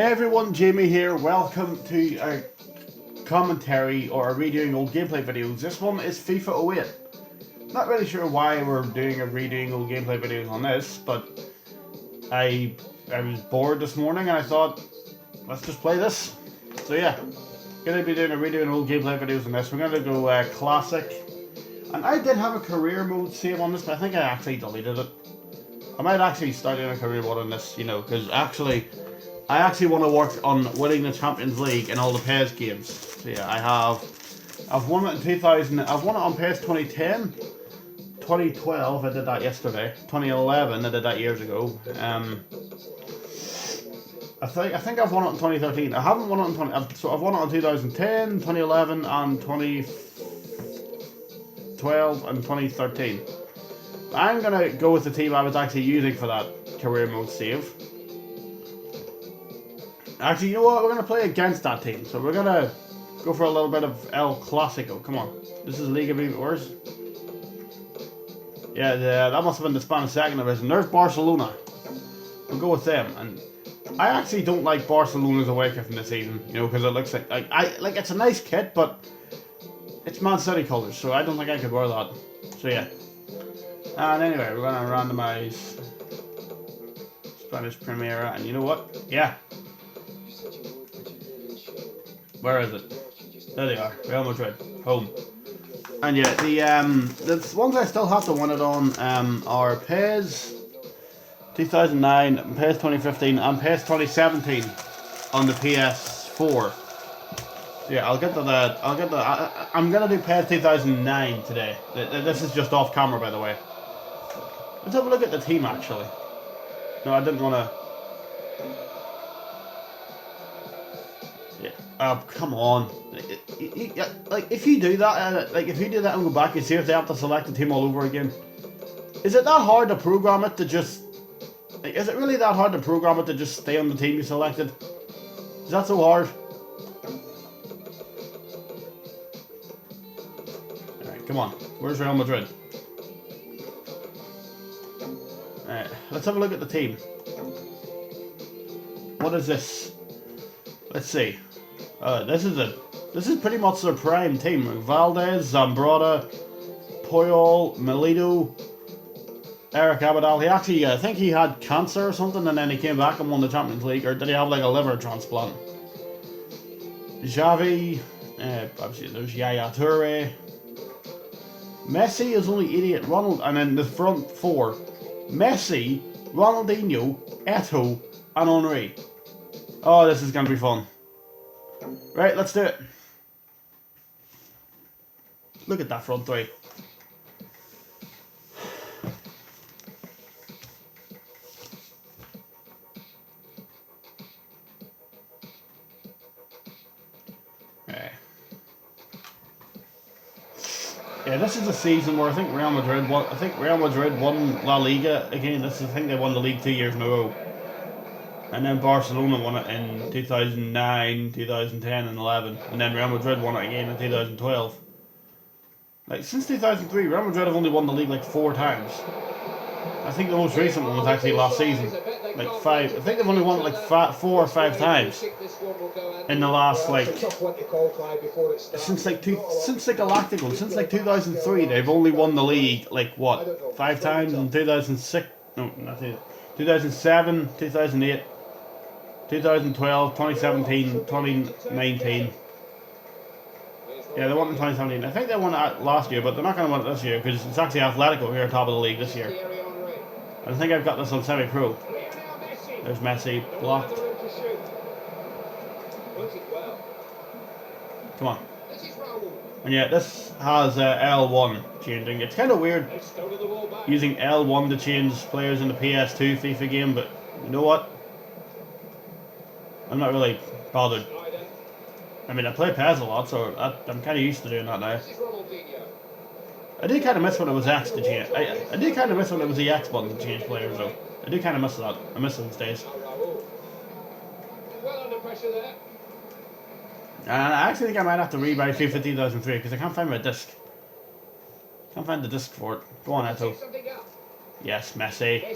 Hey everyone, Jamie here. Welcome to a commentary or a redoing old gameplay videos. This one is FIFA 08. Not really sure why we're doing a redoing old gameplay videos on this, but I was bored this morning and I thought, let's just play this. So yeah, gonna be doing a redoing old gameplay videos on this. We're gonna go classic. And I did have a career mode save on this, but I think I actually deleted it. I might actually start doing a career mode on this, you know, because I actually want to work on winning the Champions League in all the PES games. So yeah, I've won it in 2000. I've won it on PES 2010, 2012. I did that yesterday. 2011. I did that years ago. I think I've won it in 2013. I haven't won it in 20. So I've won it in 2010, 2011, and 2012 and 2013. I'm gonna go with the team I was actually using for that career mode save. Actually, you know what? We're going to play against that team. So we're going to go for a little bit of El Clasico. Come on. This is Liga Beaters. Yeah, that must have been the Spanish second division. There's Barcelona. We'll go with them. And I actually don't like Barcelona's away kit from this season. You know, because it looks like it's a nice kit, but it's Man City colours. So I don't think I could wear that. So yeah. And anyway, we're going to randomise Spanish Primera. And you know what? Yeah. Where is it? There they are. Real Madrid. Home. And yeah, the ones I still have to win it on are PES 2009, PES 2015, and PES 2017 on the PS4. So yeah, I'll get to that. I'm gonna do PES 2009 today. This is just off camera, by the way. Let's have a look at the team actually. No, I didn't want to. Oh, come on. Like, if you do that, and go back and see if they have to select the team all over again, is it that hard to program it to just... Like, is it really that hard to program it to just stay on the team you selected? Is that so hard? Alright, come on. Where's Real Madrid? Alright, let's have a look at the team. What is this? Let's see. This is pretty much their prime team. Valdez, Zambrota, Puyol, Melito, Eric Abidal. He actually, I think he had cancer or something, and then he came back and won the Champions League. Or did he have like a liver transplant? Xavi, obviously there's Yaya Toure. Messi is only 88. Ronald, and then the front four: Messi, Ronaldinho, Eto'o, and Henry. Oh, this is gonna be fun. Right, let's do it. Look at that front three. Right. Yeah, this is a season where I think Real Madrid won La Liga again. I think they won the league 2 years in a row. And then Barcelona won it in 2009, 2010 and 11. And then Real Madrid won it again in 2012. Like, since 2003, Real Madrid have only won the league like 4 times. I think the most recent one was actually last season. Like 5. I think they've only won it like 4 or 5 times. In the last like... Since the Galacticos, since like 2003, they've only won the league like what? 5 times in 2006? No, not 2007, 2008. 2012, 2017, 2019. Yeah, they won in 2017. I think they won it last year, but they're not going to win it this year because it's actually Atletico here top of the league this year. I think I've got this on semi-pro. There's Messi, blocked. Come on. And yeah, this has L1 changing. It's kind of weird using L1 to change players in the PS2 FIFA game, but you know what? I'm not really bothered. I mean, I play PES a lot, so I'm kind of used to doing that now. I did kind of miss when it was X to change. I did kind of miss when it was the X button to change players, though. I do kind of miss that. I miss those days. And I actually think I might have to rebuy FIFA 2003 because I can't find my disc. Can't find the disc for it. Go on, Eto'o. Yes, Messi.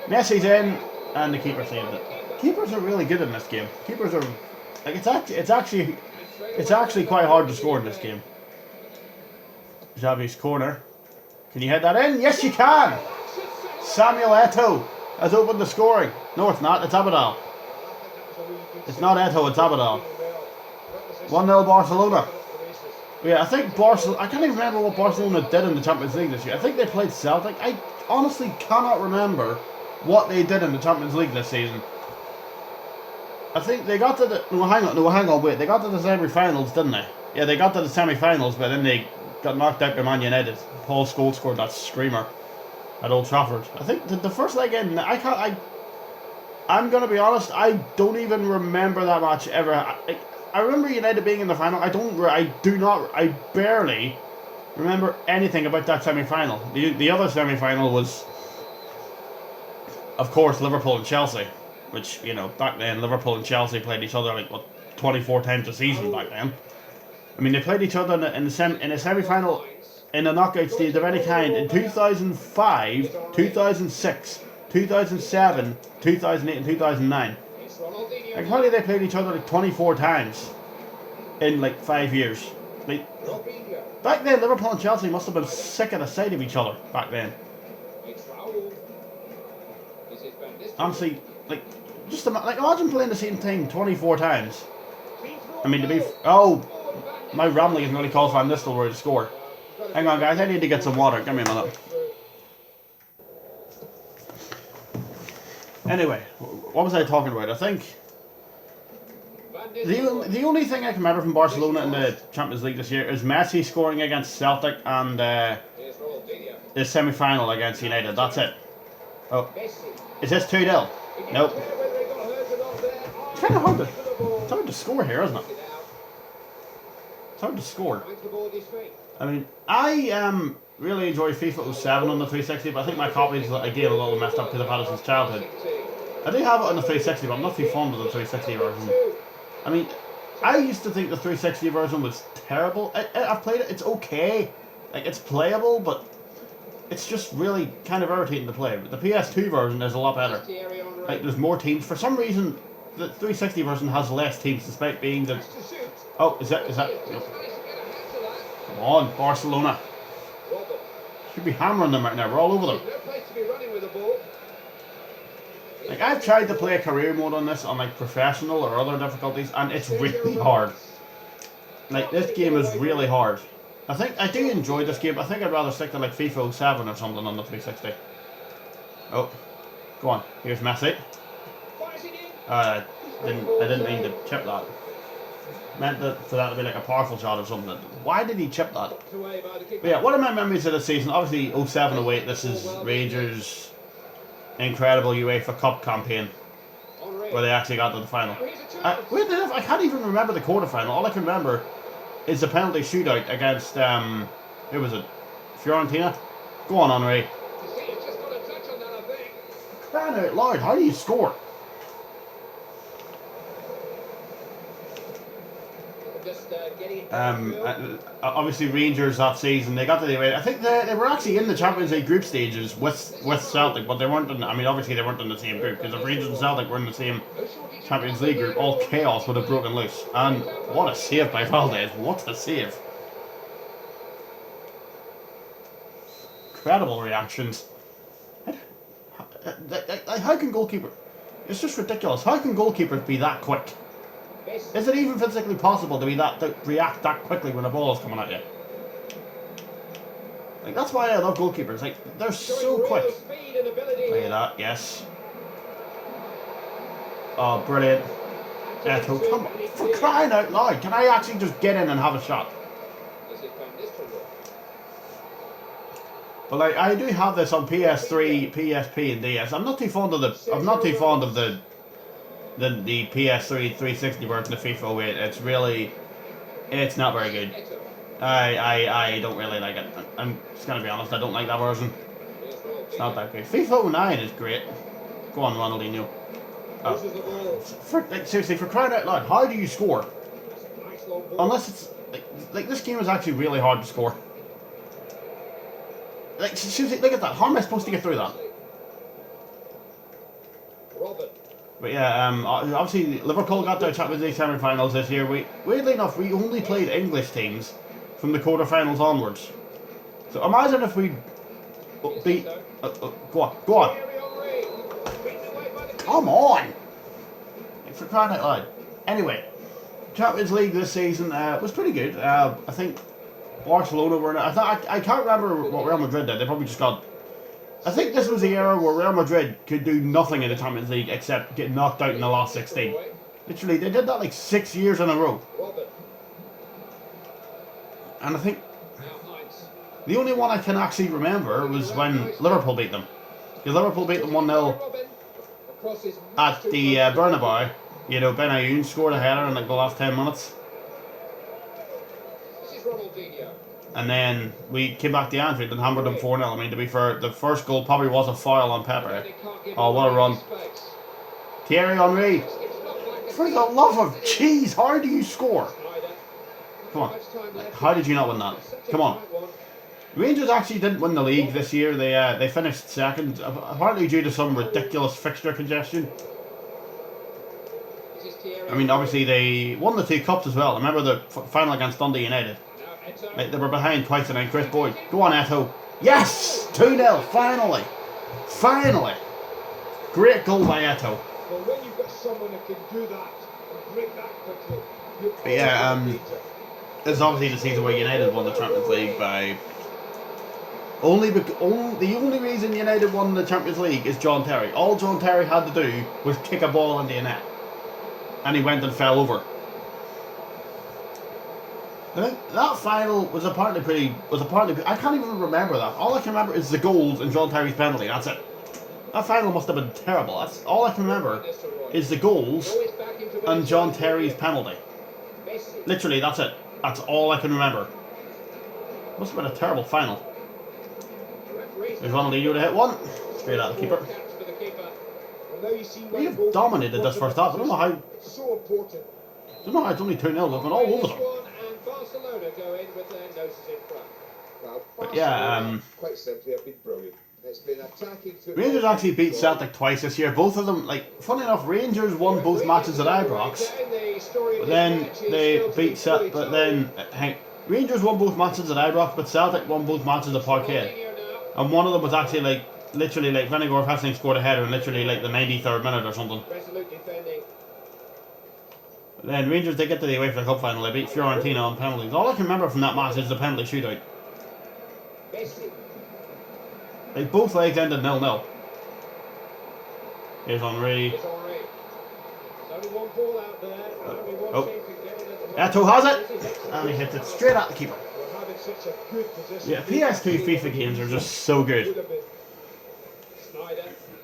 Messi's in, and the keeper saved it. Keepers are really good in this game. Keepers are like it's actually quite hard to score in this game. Xavi's corner. Can you head that in? Yes, you can. Samuel Eto'o has opened the scoring. No, it's not. It's Abidal. It's not Eto'o. It's Abidal. 1-0 Barcelona. Yeah, I think Barcelona. I can't even remember what Barcelona did in the Champions League this year. I think they played Celtic. I honestly cannot remember what they did in the Champions League this season. I think they got to the... No, hang on, wait. They got to the semi-finals, didn't they? Yeah, they got to the semi-finals, but then they got knocked out by Man United. Paul Scholes scored that screamer at Old Trafford. I think the first leg in... I'm going to be honest, I don't even remember that match ever. I remember United being in the final. I barely remember anything about that semi-final. The other semi-final was, of course, Liverpool and Chelsea. Which, you know, back then, Liverpool and Chelsea played each other like, what, 24 times a season back then. I mean, they played each other in a semi-final in a knockout stage of any kind in 2005, 2006, 2007, 2008 and 2009. Like, how did they played each other like 24 times in like 5 years? Like, back then, Liverpool and Chelsea must have been sick of the sight of each other back then. Honestly, like, just imagine playing the same thing 24 times. I mean, to be... Oh, my rambling is really called Van Nistelrooy to score. Hang on, guys, I need to get some water. Give me a minute. Anyway, what was I talking about? I think... The only thing I can remember from Barcelona in the Champions League this year is Messi scoring against Celtic and the semi-final against United. That's it. Oh. Is this 2-0? Nope. It's kind of hard to score here, isn't it? It's hard to score. I mean, I really enjoy FIFA 07 on the 360, but I think my copy is again a little messed up because I've had it since childhood. I do have it on the 360, but I'm not too fond of the 360 version. I mean, I used to think the 360 version was terrible. I've played it, it's okay. Like, it's playable, but it's just really kind of irritating to play. But the PS2 version is a lot better. Like, there's more teams. For some reason, the 360 version has less teams, despite being the... Oh, is that... Nope. Come on, Barcelona. Should be hammering them right now. We're all over them. Like, I've tried to play a career mode on this on, like, professional or other difficulties, and it's really hard. Like, this game is really hard. I do enjoy this game. I think I'd rather stick to like FIFA 07 or something on the 360. Oh, go on. Here's Messi. I didn't mean to chip that. Meant for that to be like a powerful shot or something. Why did he chip that? But yeah, what are my memories of this season? Obviously 07-08. This is Rangers' incredible UEFA Cup campaign, where they actually got to the final. I can't even remember the quarterfinal. All I can remember is the penalty shootout against, who was it? Fiorentina? Go on, Henry. Crying out loud, how do you score? Obviously Rangers that season, they got to the way. I think they were actually in the Champions League group stages with Celtic, but they weren't in, I mean, obviously they weren't in the same group, because if Rangers and Celtic were in the same Champions League group, all chaos would have broken loose. And what a save by Valdez, what a save. Incredible reactions. How can goalkeeper... It's just ridiculous. How can goalkeepers be that quick? Is it even physically possible to react that quickly when a ball is coming at you? Like, that's why I love goalkeepers. Like, they're so quick. Play that, yes. Oh, brilliant. Eto'o, come on. For crying out loud, can I actually just get in and have a shot? But like, I do have this on PS3, PSP, and DS. I'm not too fond of the PS3 360 version of FIFA 08. It's not very good. I don't really like it. I'm just gonna be honest, I don't like that version. It's not that good. FIFA 09 is great. Go on, Ronaldinho. Seriously, for crying out loud, how do you score? Unless it's like this game is actually really hard to score. Like, seriously, look at that. How am I supposed to get through that? But yeah, obviously Liverpool got their Champions League semi-finals this year. Weirdly enough, we only played English teams from the quarter-finals onwards. So imagine if we beat... go on, go on. Come on! For crying out loud. Anyway, Champions League this season was pretty good. I think Barcelona were... I can't remember what Real Madrid did. They probably just got... I think this was the era where Real Madrid could do nothing in the Champions League except get knocked out in the last 16. Literally, they did that like 6 years in a row. And I think the only one I can actually remember was when Liverpool beat them. Because Liverpool beat them 1-0 at the Bernabeu. You know, Ben Ayoun scored a header in like the last 10 minutes. And then we came back to Anfield and hammered them 4-0. I mean, to be fair, the first goal probably was a foul on Pepe. Oh, what a run. Thierry Henry. For the love of cheese, how do you score? Come on. How did you not win that? Come on. Rangers actually didn't win the league this year. They finished second, apparently due to some ridiculous fixture congestion. I mean, obviously they won the 2 cups as well. I remember the final against Dundee United. They were behind twice and then Chris Boyd. Go on, Eto'o. Yes! 2-0, finally! Finally! Great goal by Eto'o. Well, when you've got someone who can do that and break that quickly, but yeah, this is obviously the season where United won the Champions League by... the only reason United won the Champions League is John Terry. All John Terry had to do was kick a ball into the net. And he went and fell over. I think that final was apparently I can't even remember that. All I can remember is the goals and John Terry's penalty. That's it. That final must have been terrible. That's all I can remember is the goals and John Terry's penalty. Literally, that's it. That's all I can remember. Must have been a terrible final. There's Ronaldinho to hit one. Straight at the keeper. We have dominated this first half. I don't know how it's only 2-0. We've been all over them. But yeah, quite simply, have been brilliant. It's been attacking. Rangers actually beat Celtic twice this year. Both of them, like, funny enough, Rangers won both matches at Ibrox. But then they beat Celtic. But then Rangers won both matches at Ibrox, but Celtic won both matches at Parkhead. And one of them was actually like literally like Vinegar Hessing scored a header in literally like the 93rd minute or something. But then Rangers did get to the UEFA Cup final. They beat Fiorentina on penalties. All I can remember from that match is the penalty shootout. Like both legs ended 0-0. Here's Henry. Oh. Eto'o has it! And he hits it straight at the keeper. Yeah, PS2 FIFA games are just so good.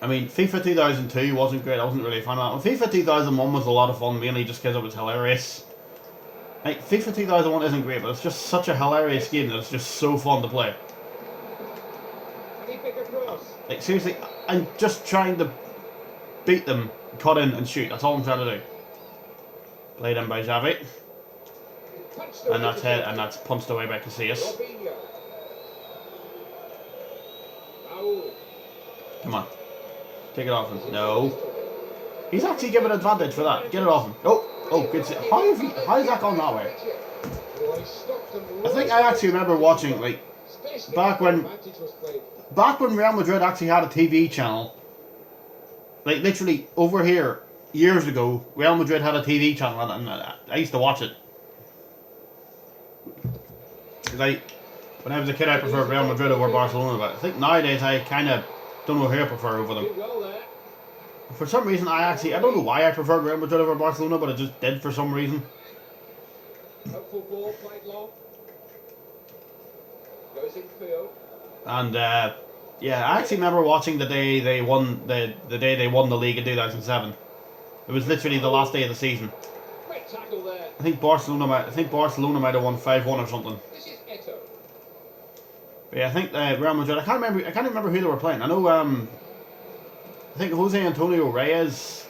I mean, FIFA 2002 wasn't great. I wasn't really a fan of that one. FIFA 2001 was a lot of fun, mainly just because it was hilarious. Like, FIFA 2001 isn't great, but it's just such a hilarious game that it's just so fun to play. Like, seriously, I'm just trying to beat them, cut in and shoot. That's all I'm trying to do. Played in by Xavi. And that's hit, and that's punched away by Casillas. Come on. Take it off him. No. He's actually given advantage for that. Get it off him. Oh, good. How is that gone that way? I think I actually remember watching, like, back when Real Madrid actually had a TV channel. Like, literally, over here, years ago, Real Madrid had a TV channel, and I used to watch it. Because when I was a kid, I preferred Real Madrid over Barcelona, but I think nowadays I kind of don't know who I prefer over them. For some reason, I don't know why I preferred Real Madrid over Barcelona, but I just did for some reason. And yeah, I actually remember watching the day they won the day they won the league in 2007. It was literally the last day of the season. I think Barcelona might have won 5-1 or something. But yeah, I think Real Madrid. I can't remember who they were playing. I know. I think Jose Antonio Reyes,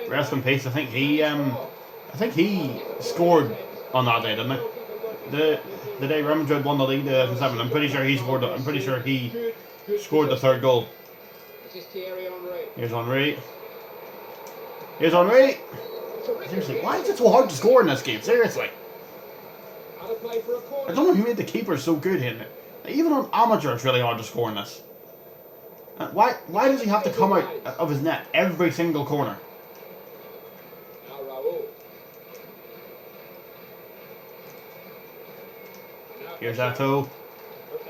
rest in peace. I think he scored on that day, didn't he? The day Real Madrid won the league in 2007. I'm pretty sure he scored. I'm pretty sure he scored the third goal. Here's Henry. Here's Henry. Terrific Seriously, hit. why is it so hard to score in this game? Seriously. Out of play for a I corner. don't know who made the keeper so good hitting it. Even on amateur, it's really hard to score in this. Why does he have to come out of his net every single corner? Now Raul. Now Here's Ato.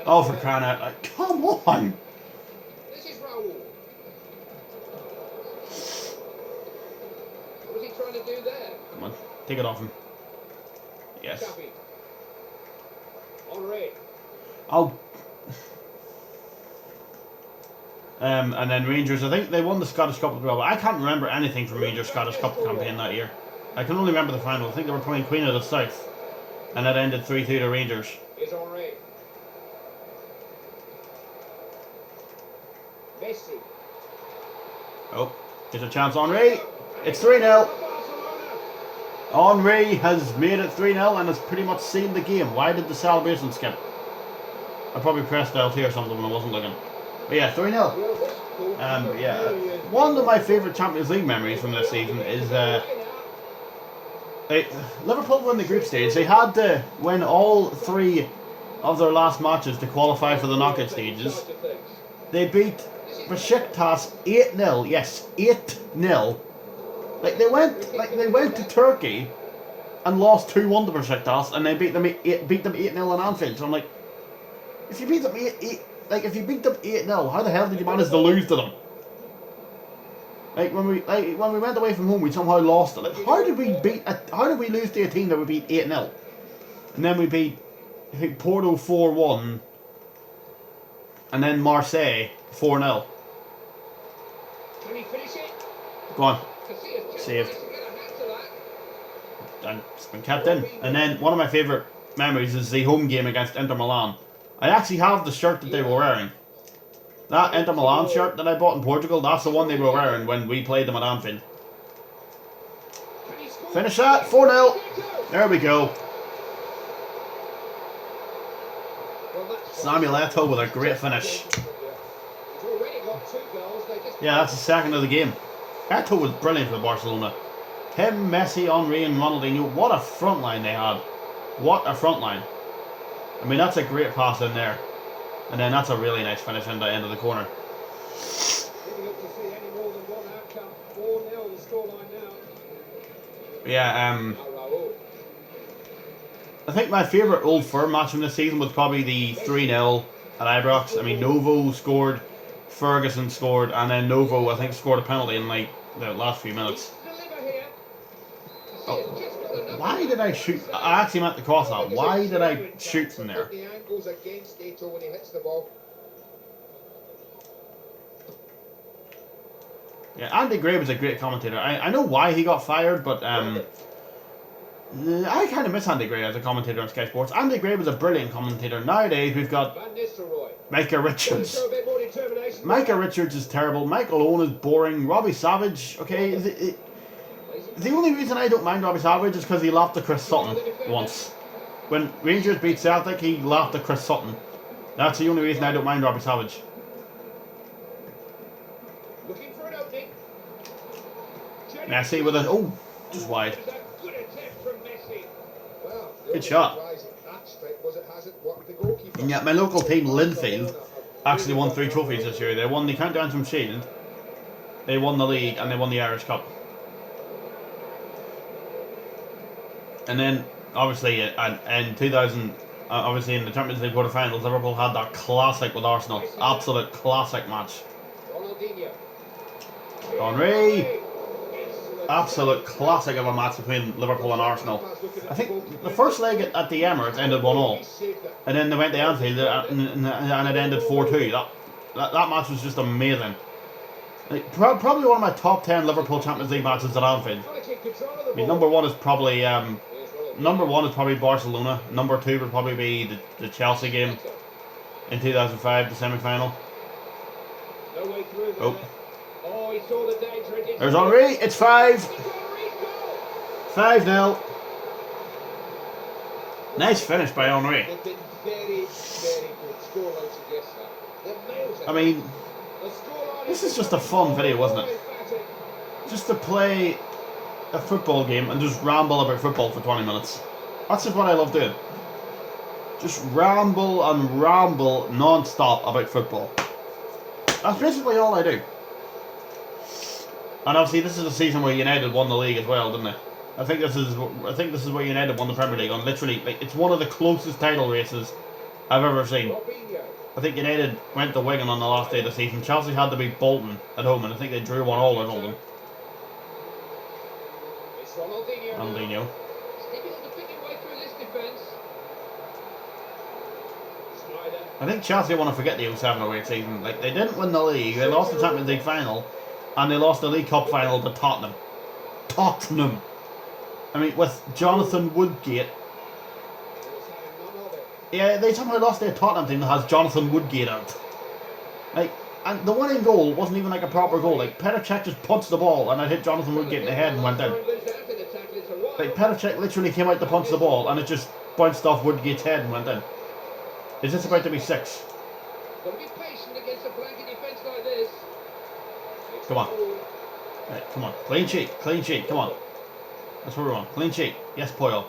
Oh, for crying out loud. Come on! This is Raul. What was he trying to do there? Come on, take it off him. Yes. Xavi. Henry. Oh. And then Rangers, I think they won the Scottish Cup as well, but I can't remember anything from Rangers' Scottish Cup campaign that year. I can only remember the final. I think they were playing Queen of the South, and that ended 3-2 to Rangers. Here's Henry. Messi. Oh, there's a chance, Henry. It's 3-0. Henry has made it 3-0 and has pretty much sealed the game. Why did the celebration skip? I probably pressed LT or something when I wasn't looking. But yeah, 3-0. Yeah, one of my favourite Champions League memories from this season is Liverpool won the group stage. They had to win all 3 of their last matches to qualify for the knockout stages. They beat Besiktas 8-0. Yes, 8-0. They went to Turkey and lost 2-1 to Besiktas, and they beat them 8-0 in Anfield. So I'm like, if you beat them 8-0, how the hell did you manage to lose to them? When we went away from home, we somehow lost it. How did we lose to a team that we beat 8-0? And then we beat, I think, Porto 4-1, and then Marseille 4-0. Can he finish it? Go on. Saved. And it's been kept in. And then one of my favourite memories is the home game against Inter Milan. I actually have the shirt that they were wearing. That Inter Milan shirt that I bought in Portugal, that's the one they were wearing when we played them at Anfield. Finish that, 4-0. There we go. Samuel Eto'o with a great finish. Yeah, that's the second of the game. Eto'o was brilliant for Barcelona. Him, Messi, Henry and Ronaldinho, what a front line they had. What a front line. I mean, that's a great pass in there. And then that's a really nice finish in the end of the corner. Yeah, I think my favourite Old Firm match from this season was probably the 3-0 at Ibrox. I mean, Novo scored, Ferguson scored, and then Novo, I think, scored a penalty in like the last few minutes. Oh, why did I shoot? I actually meant to cross that. Why did I shoot from there? Yeah, Andy Gray was a great commentator. I know why he got fired, but I kind of miss Andy Gray as a commentator on Sky Sports. Andy Gray was a brilliant commentator. Nowadays, we've got Micah Richards. Micah Richards is terrible. Michael Owen is boring. Robbie Savage, okay. The only reason I don't mind Robbie Savage is because he laughed at Chris Sutton once. When Rangers beat Celtic, he laughed at Chris Sutton. That's the only reason I don't mind Robbie Savage. Messi with a... Oh, just wide. Good shot. And yet my local team, Linfield, actually won 3 trophies this year. They won the County Antrim Shield, they won the league, and they won the Irish Cup. And then, obviously, in 2000, obviously in the Champions League quarterfinals, Liverpool had that classic with Arsenal. Absolute classic match. Henry! Absolute classic of a match between Liverpool and Arsenal. I think the first leg at the Emirates ended 1-1. And then they went to Anfield and it ended 4-2. That match was just amazing. Like, probably one of my top 10 Liverpool Champions League matches at Anfield. I mean, number one is probably Barcelona. Number 2 would probably be the Chelsea game in 2005, the semi-final. Oh. There's Henry. It's 5-0. Nice finish by Henry. I mean, this is just a fun video, wasn't it? just to play a football game and just ramble about football for 20 minutes. That's just what I love doing. Just ramble and ramble non-stop about football. That's basically all I do. And obviously this is a season where United won the league as well, didn't they? I think this is where United won the Premier League on literally, like, it's one of the closest title races I've ever seen. I think United went to Wigan on the last day of the season. Chelsea had to beat Bolton at home, and I think they drew 1-1 at Bolton. Ronaldinho. I think Chelsea want to forget the 07-08 season. Like, they didn't win the league, they lost the Champions League final, and they lost the League Cup final to Tottenham. Tottenham! I mean, with Jonathan Woodgate. Yeah, they somehow lost their Tottenham team that has Jonathan Woodgate out. Like, and the winning goal wasn't even like a proper goal. Like, Petr Cech just punched the ball and it hit Jonathan Woodgate in the head and went in. Like, Petr Cech literally came out to punch the ball and it just bounced off Woodgate's head and went in. Is this about to be 6? Come on. Right, come on. Clean sheet, come on. That's what we're on. Clean sheet. Yes, Poyle.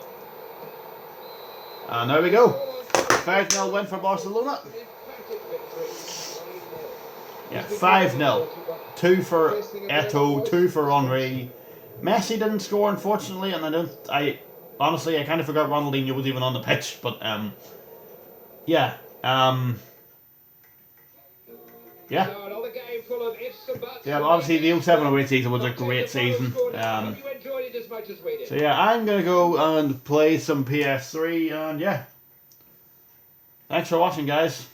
And there we go. 5-0 win for Barcelona. Yeah, 5-0. 2 for Eto'o, 2 for Henry. Messi didn't score, unfortunately, and honestly, I kind of forgot Ronaldinho was even on the pitch, but yeah. Yeah, well, obviously the 07-08 season was a great season. So yeah, I'm going to go and play some PS3, and yeah. Thanks for watching, guys.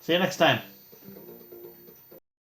See you next time.